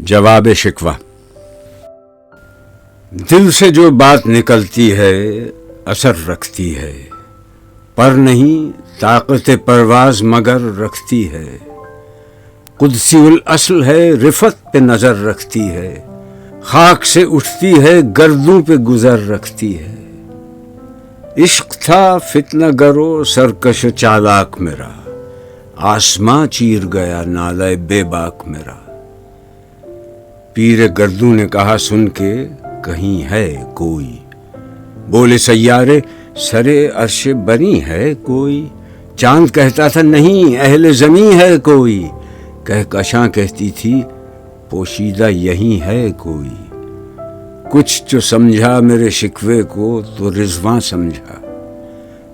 جواب شکوہ۔ دل سے جو بات نکلتی ہے اثر رکھتی ہے، پر نہیں طاقت پرواز مگر رکھتی ہے۔ قدسی الاصل ہے، رفت پہ نظر رکھتی ہے، خاک سے اٹھتی ہے، گردوں پہ گزر رکھتی ہے۔ عشق تھا فتنہ گرو سرکش چالاک میرا، آسماں چیر گیا نالہ بے باک میرا۔ پیر گردوں نے کہا سن کے کہیں ہے کوئی، بولے سیارے سرے عرش بنی ہے کوئی۔ چاند کہتا تھا نہیں اہل زمیں ہے کوئی، کہکشاں کہتی تھی پوشیدہ یہیں ہے کوئی۔ کچھ جو سمجھا میرے شکوے کو تو رضواں سمجھا،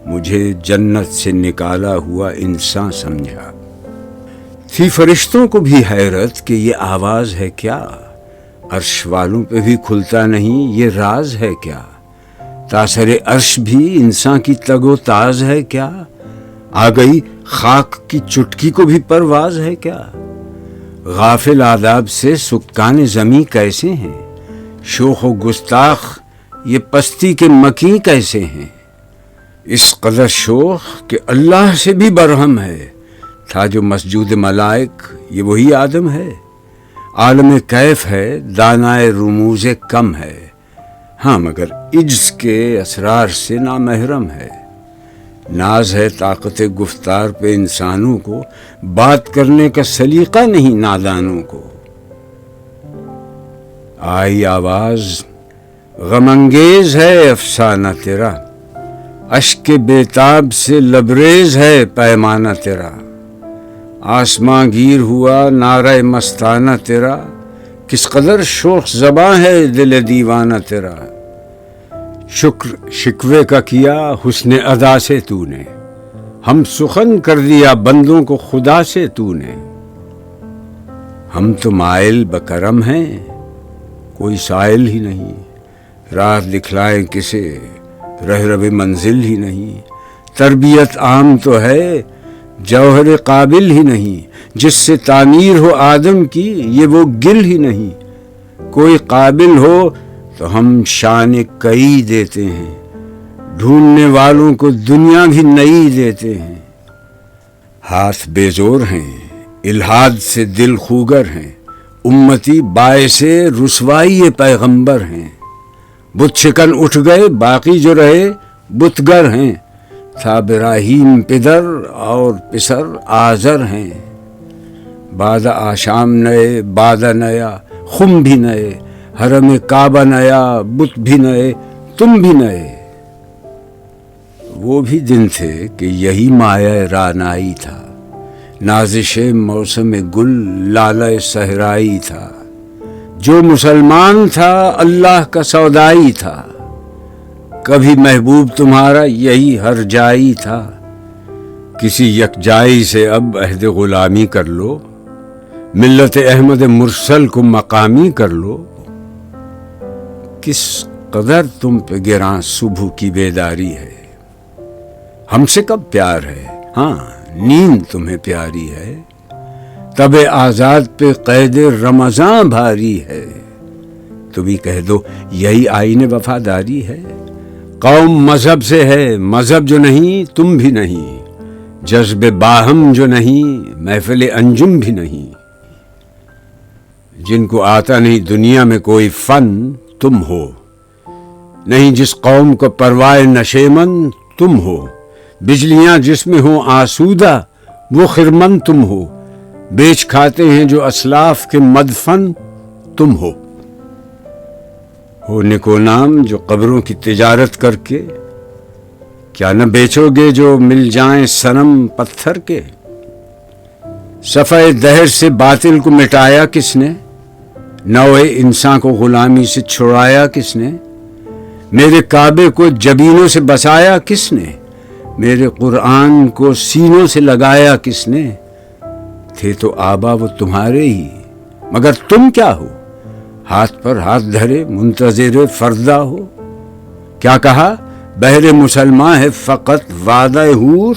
مجھے جنت سے نکالا ہوا انسان سمجھا۔ تھی فرشتوں کو بھی حیرت کہ یہ آواز ہے کیا، عرش والوں پہ بھی کھلتا نہیں یہ راز ہے کیا۔ تاثر عرش بھی انسان کی تگ و تاز ہے کیا، آ گئی خاک کی چٹکی کو بھی پرواز ہے کیا۔ غافل آداب سے سکان زمیں کیسے ہیں، شوخ و گستاخ یہ پستی کے مکیں کیسے ہیں۔ اس قدر شوخ کہ اللہ سے بھی برہم ہے، تھا جو مسجود ملائک یہ وہی آدم ہے۔ عالم کیف ہے دانائے رموز کم ہے، ہاں مگر عجز کے اسرار سے نامحرم ہے۔ ناز ہے طاقت گفتار پہ انسانوں کو، بات کرنے کا سلیقہ نہیں نادانوں کو۔ آئی آواز غم انگیز ہے افسانہ تیرا، اشک بیتاب سے لبریز ہے پیمانہ تیرا۔ آسماں گیر ہوا نعرہ مستانہ تیرا، کس قدر شوخ زباں ہے دل دیوانہ تیرا۔ شکر شکوے کا کیا حسن ادا سے تو نے، ہم سخن کر دیا بندوں کو خدا سے تو نے۔ ہم تو مائل بکرم ہیں کوئی سائل ہی نہیں، راہ دکھلائیں کسے رہرو منزل ہی نہیں۔ تربیت عام تو ہے جوہر قابل ہی نہیں، جس سے تعمیر ہو آدم کی یہ وہ گل ہی نہیں۔ کوئی قابل ہو تو ہم شان کئی دیتے ہیں، ڈھونڈنے والوں کو دنیا بھی نئی دیتے ہیں۔ ہاتھ بے زور ہیں الحاد سے دل خوگر ہیں، امتی باعث رسوائی پیغمبر ہیں۔ بت شکن اٹھ گئے باقی جو رہے بتگر ہیں، تھا ابراہیم پدر اور پسر آزر ہیں۔ بعد آشام نئے بادہ نیا خم بھی نئے، حرم کعبہ نیا بت بھی نئے تم بھی نئے۔ وہ بھی دن تھے کہ یہی مایہ رعنائی تھا، نازش موسم گل لالہ صحرائی تھا۔ جو مسلمان تھا اللہ کا سودائی تھا، کبھی محبوب تمہارا یہی ہر جائی تھا۔ کسی یکجائی سے اب عہد غلامی کر لو، ملت احمد مرسل کو مقامی کر لو۔ کس قدر تم پہ گراں صبح کی بیداری ہے، ہم سے کب پیار ہے، ہاں نیند تمہیں پیاری ہے۔ تب آزاد پہ قید رمضان بھاری ہے، تو بھی کہہ دو یہی آئین وفاداری ہے۔ قوم مذہب سے ہے مذہب جو نہیں تم بھی نہیں، جذب باہم جو نہیں محفل انجم بھی نہیں۔ جن کو آتا نہیں دنیا میں کوئی فن تم ہو، نہیں جس قوم کو پروائے نشیمن تم ہو۔ بجلیاں جس میں ہوں آسودہ وہ خرمن تم ہو، بیچ کھاتے ہیں جو اسلاف کے مدفن تم ہو۔ نکو نام جو قبروں کی تجارت کر کے، کیا نہ بیچو گے جو مل جائیں صنم پتھر کے۔ صفحہ دہر سے باطل کو مٹایا کس نے، نوع انسان کو غلامی سے چھڑایا کس نے۔ میرے کعبے کو جبینوں سے بسایا کس نے، میرے قرآن کو سینوں سے لگایا کس نے۔ تھے تو آبا وہ تمہارے ہی، مگر تم کیا ہو، ہاتھ پر ہاتھ دھرے منتظر فردا ہو۔ کیا کہا بہر مسلمان ہے فقط وعدہ حور،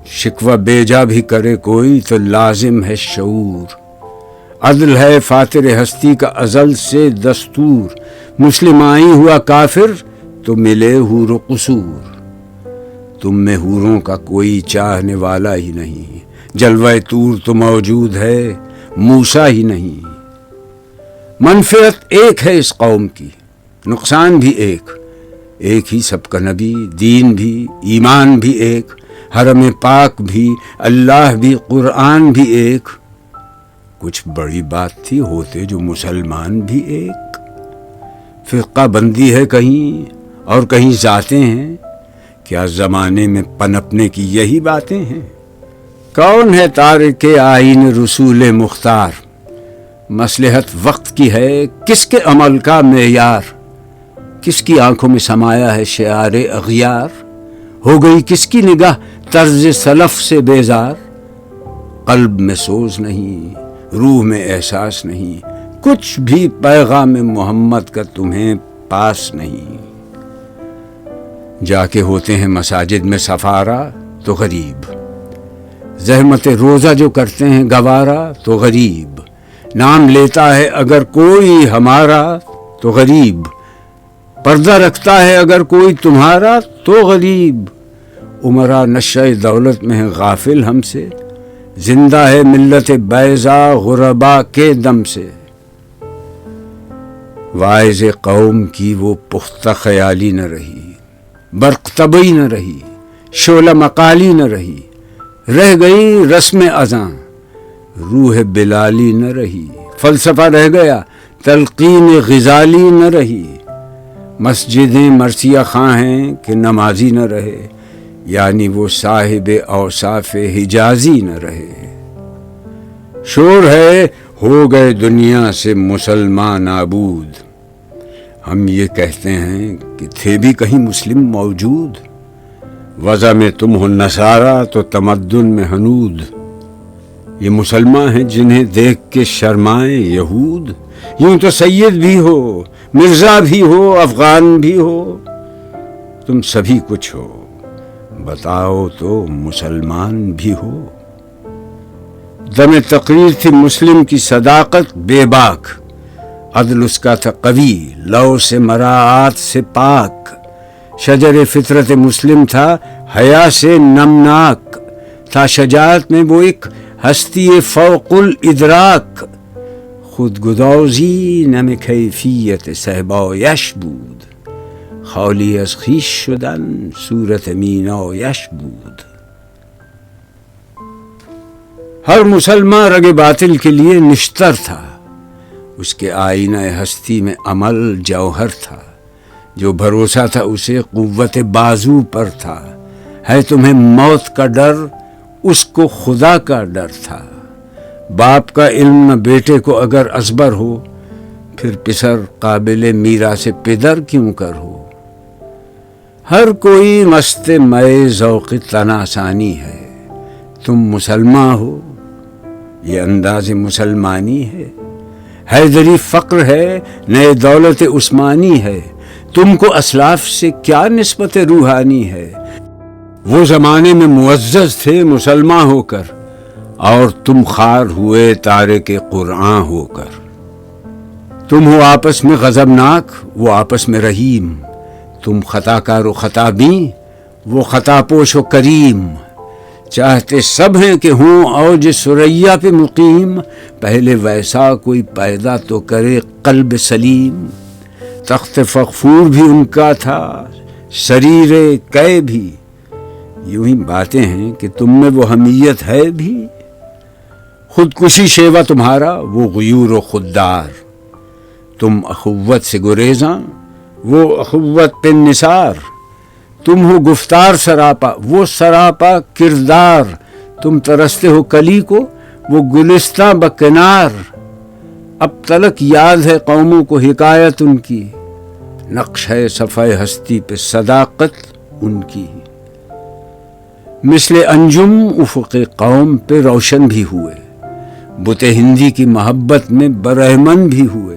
شکوہ بیجا بھی کرے کوئی تو لازم ہے شعور۔ عدل ہے فاتر ہستی کا ازل سے دستور، مسلمائی ہوا کافر تو ملے حور و قصور۔ تم میں حوروں کا کوئی چاہنے والا ہی نہیں، جلوہ طور تو موجود ہے موسیٰ ہی نہیں۔ منفعت ایک ہے اس قوم کی، نقصان بھی ایک ہی سب کا نبی، دین بھی، ایمان بھی ایک، حرم پاک بھی، اللہ بھی، قرآن بھی ایک۔ کچھ بڑی بات تھی ہوتے جو مسلمان بھی ایک۔ فرقہ بندی ہے کہیں اور کہیں ذاتیں ہیں، کیا زمانے میں پنپنے کی یہی باتیں ہیں؟ کون ہے تارک آئین رسول مختار؟ مصلحت وقت کی ہے کس کے عمل کا معیار؟ کس کی آنکھوں میں سمایا ہے شعار اغیار؟ ہو گئی کس کی نگاہ طرز سلف سے بیزار؟ قلب میں سوز نہیں، روح میں احساس نہیں، کچھ بھی پیغام محمد کا تمہیں پاس نہیں۔ جا کے ہوتے ہیں مساجد میں سفارا تو غریب، زحمت روزہ جو کرتے ہیں گوارا تو غریب، نام لیتا ہے اگر کوئی ہمارا تو غریب، پردہ رکھتا ہے اگر کوئی تمہارا تو غریب۔ عمرہ نشہ دولت میں ہے غافل ہم سے، زندہ ہے ملت بیضا غربا کے دم سے۔ واعظ قوم کی وہ پختہ خیالی نہ رہی، برق طبعی نہ رہی، شعلہ مقالی نہ رہی، رہ گئی رسم اذاں، روح بلالی نہ رہی، فلسفہ رہ گیا تلقین غزالی نہ رہی۔ مسجدیں مرثیہ خواں ہیں کہ نمازی نہ رہے، یعنی وہ صاحب اوصاف حجازی نہ رہے۔ شور ہے ہو گئے دنیا سے مسلمان نابود، ہم یہ کہتے ہیں کہ تھے بھی کہیں مسلم موجود۔ وضع میں تم ہو نصارہ تو تمدن میں ہنود، یہ مسلمان ہیں جنہیں دیکھ کے شرمائیں یہود۔ یوں تو سید بھی ہو، مرزا بھی ہو، افغان بھی ہو، تم سبھی کچھ ہو، بتاؤ تو مسلمان بھی ہو۔ دم تقریر تھی مسلم کی صداقت بے باک، عدل اس کا تھا قوی، لو سے مراعات سے پاک، شجر فطرت مسلم تھا حیا سے نمناک، تھا شجاعت میں وہ ایک ہستی فوق الادراک، خود گدازی نم کیفیت صحبایش بود، خالی از خویش شدن صورت مینایش بود۔ ہر مسلمان رگ باطل کے لیے نشتر تھا، اس کے آئینہ ہستی میں عمل جوہر تھا، جو بھروسہ تھا اسے قوت بازو پر تھا۔ ہے تمہیں موت کا ڈر، اس کو خدا کا ڈر تھا۔ باپ کا علم بیٹے کو اگر ازبر ہو، پھر پسر قابل میراث پدر کیوں کر ہو۔ ہر کوئی مست مئے ذوق تناسانی ہے، تم مسلمان ہو، یہ انداز مسلمانی ہے۔ حیدری فقر ہے، نئے دولت عثمانی ہے، تم کو اسلاف سے کیا نسبت روحانی ہے۔ وہ زمانے میں معزز تھے مسلمان ہو کر، اور تم خوار ہوئے تارک قرآن ہو کر۔ تم ہو آپس میں غضبناک، وہ آپس میں رحیم، تم خطا کار و خطا بین، وہ خطا پوش و کریم۔ چاہتے سب ہیں کہ ہوں اوج ثریا پہ مقیم، پہلے ویسا کوئی پیدا تو کرے قلب سلیم۔ تخت فغفور بھی ان کا تھا، سریر قے بھی، یوں ہی باتیں ہیں کہ تم میں وہ حمیت ہے بھی۔ خودکشی شیوا تمہارا، وہ غیور و خوددار، تم اخوت سے گریزاں، وہ اخوت پہ نثار۔ تم ہو گفتار سراپا، وہ سراپا کردار، تم ترستے ہو کلی کو، وہ گلستہ بکنار۔ اب تلک یاد ہے قوموں کو حکایت ان کی، نقش ہے صفحہ ہستی پہ صداقت ان کی۔ مثل انجم افق قوم پہ روشن بھی ہوئے، بت ہندی کی محبت میں برہمن بھی ہوئے،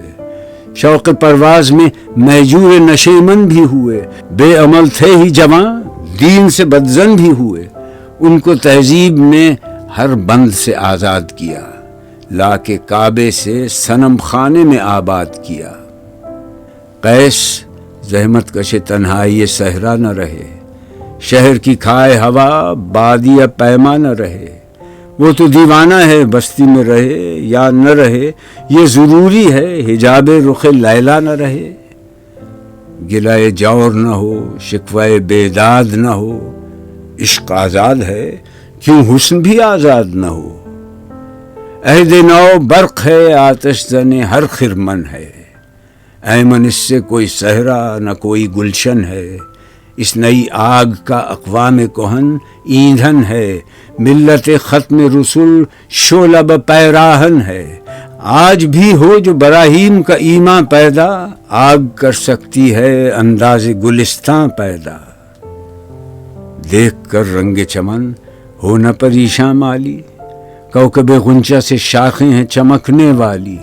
شوق پرواز میں مہجور نشیمن بھی ہوئے، بے عمل تھے ہی جوان، دین سے بدزن بھی ہوئے۔ ان کو تہذیب نے ہر بند سے آزاد کیا، لا کے کعبے سے صنم خانے میں آباد کیا۔ قیس زحمت کش تنہائی صحرا نہ رہے، شہر کی کھائے ہوا بادیہ پیما نہ رہے۔ وہ تو دیوانہ ہے بستی میں رہے یا نہ رہے، یہ ضروری ہے حجاب رخ لیلا نہ رہے۔ گلائے جور نہ ہو، شکوائے بیداد نہ ہو، عشق آزاد ہے کیوں حسن بھی آزاد نہ ہو۔ عہد نو برق ہے آتش زن ہر خرمن ہے، ایمن اس سے کوئی صحرا نہ کوئی گلشن ہے۔ اس نئی آگ کا اقوام کہن ایندھن ہے، ملت ختم رسول شعلہ پیراہن ہے۔ آج بھی ہو جو براہیم کا ایمان پیدا، آگ کر سکتی ہے انداز گلستاں پیدا۔ دیکھ کر رنگ چمن ہو نہ پریشاں مالی، کوکب غنچہ سے شاخیں ہیں چمکنے والی۔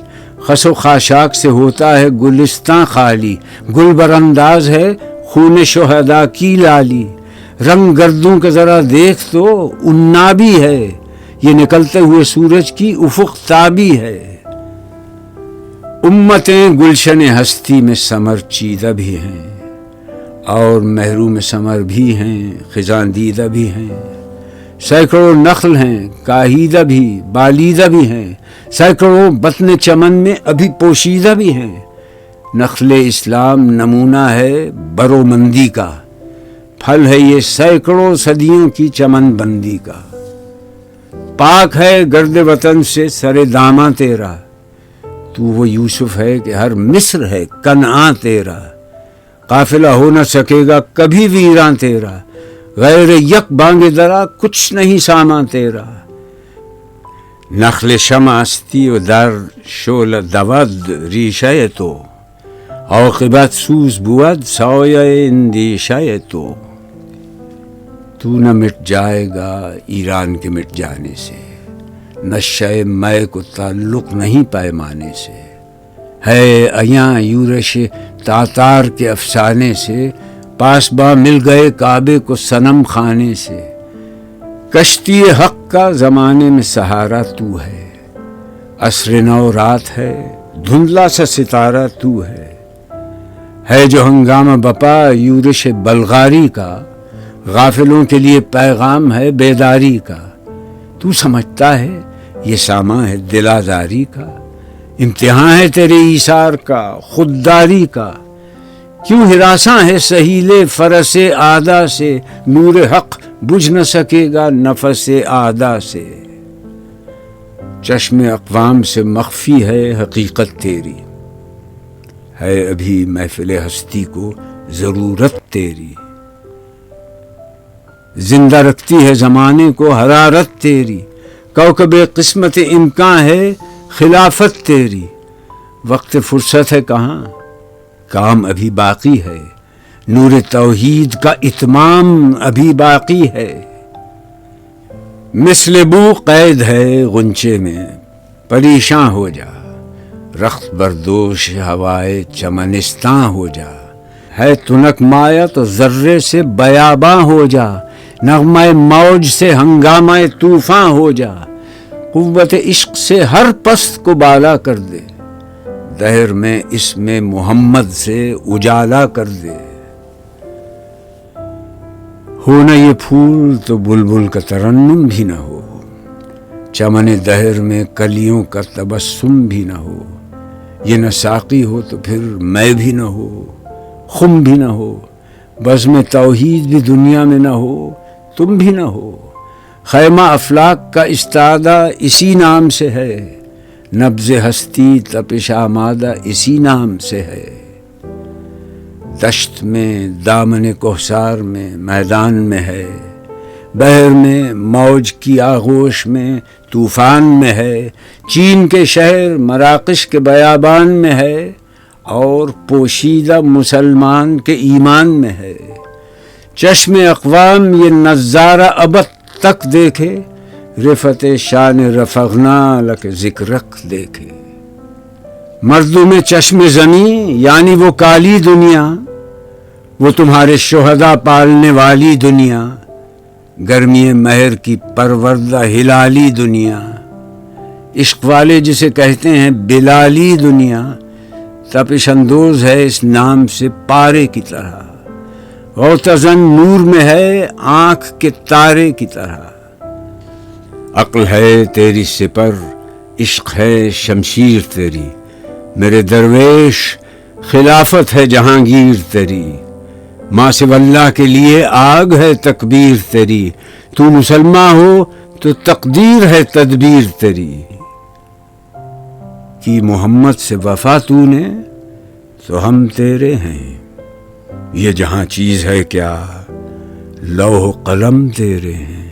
خس و خاشاک سے ہوتا ہے گلستاں خالی، گل برانداز ہے خون شہداء کی لالی۔ رنگ گردوں کا ذرا دیکھ تو عنابی ہے، یہ نکلتے ہوئے سورج کی افق تابی ہے۔ امتیں گلشن ہستی میں ثمر چیدہ بھی ہیں، اور محروم ثمر بھی ہیں خزاں دیدہ بھی ہیں۔ سینکڑوں نخل ہیں کاہیدہ بھی بالیدہ بھی ہیں، سینکڑوں بطن چمن میں ابھی پوشیدہ بھی ہیں۔ نخل اسلام نمونہ ہے برومندی کا، پھل ہے یہ سینکڑوں صدیوں کی چمن بندی کا۔ پاک ہے گرد وطن سے سر داماں تیرا، تو وہ یوسف ہے کہ ہر مصر ہے کنعاں تیرا۔ قافلہ ہو نہ سکے گا کبھی ویراں تیرا، غیر یک بانگ درا کچھ نہیں سامان تیرا۔ نخل شمع استی و در شعلہ دود ریشہ تو، عاقبت سوز بود سایہ اندیشہ تو۔ تو نہ مٹ جائے گا ایران کے مٹ جانے سے، نشہ مے کو تعلق نہیں پیمانے سے۔ ہے ایاں یورش تاتار کے افسانے سے، پاسباں مل گئے کعبے کو صنم خانے سے۔ کشتی حق کا زمانے میں سہارا تو ہے، عصر نو رات ہے دھندلا سا ستارہ تو ہے جو ہنگامہ بپا یورش بلغاری کا، غافلوں کے لیے پیغام ہے بیداری کا۔ تو سمجھتا ہے یہ سامان ہے دل آزاری کا، امتحان ہے تیرے ایثار کا خودداری کا۔ کیوں ہراساں ہے سہیل فرس آدھا سے، نور حق بجھ نہ سکے گا نفس آدھا سے۔ چشم اقوام سے مخفی ہے حقیقت تیری، ہے ابھی محفل ہستی کو ضرورت تیری۔ زندہ رکھتی ہے زمانے کو حرارت تیری، کوکب قسمت امکان ہے خلافت تیری۔ وقت فرصت ہے کہاں، کام ابھی باقی ہے، نور توحید کا اتمام ابھی باقی ہے۔ مثل بو قید ہے غنچے میں پریشاں ہو جا، رخت بردوش ہوائے چمنستاں ہو جا۔ ہے تنک مایا تو ذرے سے بیاباں ہو جا، نغمہ موج سے ہنگامہ طوفاں ہو جا۔ قوت عشق سے ہر پست کو بالا کر دے، دہر میں اس میں محمد سے اجالا کر دے۔ ہو نہ یہ پھول تو بلبل کا ترنم بھی نہ ہو، چمن دہر میں کلیوں کا تبسم بھی نہ ہو۔ یہ نہ ساقی ہو تو پھر میں بھی نہ ہو، خم بھی نہ ہو، بزم توحید بھی دنیا میں نہ ہو، تم بھی نہ ہو۔ خیمہ افلاک کا استادہ اسی نام سے ہے، نبض ہستی تپش آمادہ اسی نام سے ہے۔ دشت میں دامن کوہسار میں میدان میں ہے، بحر میں موج کی آغوش میں طوفان میں ہے۔ چین کے شہر مراکش کے بیابان میں ہے، اور پوشیدہ مسلمان کے ایمان میں ہے۔ چشم اقوام یہ نظارہ ابد تک دیکھے، رفت شان رفغنا لک ذکرک دیکھے۔ مردوں میں چشم زمیں یعنی وہ کالی دنیا، وہ تمہارے شہداء پالنے والی دنیا، گرمی مہر کی پروردہ ہلالی دنیا۔ عشق والے جسے کہتے ہیں بلالی دنیا تپش اندوز ہے اس نام سے پارے کی طرح، غوطہ-زن نور میں ہے آنکھ کے تارے کی طرح۔ عقل ہے تیری سپر، عشق ہے شمشیر تیری، میرے درویش خلافت ہے جہانگیر تیری۔ ماں سوی اللہ کے لیے آگ ہے تکبیر تیری، تو مسلمان ہو تو تقدیر ہے تدبیر تیری۔ کی محمد سے وفا تو نے تو ہم تیرے ہیں، یہ جہاں چیز ہے کیا لوح قلم تیرے ہیں۔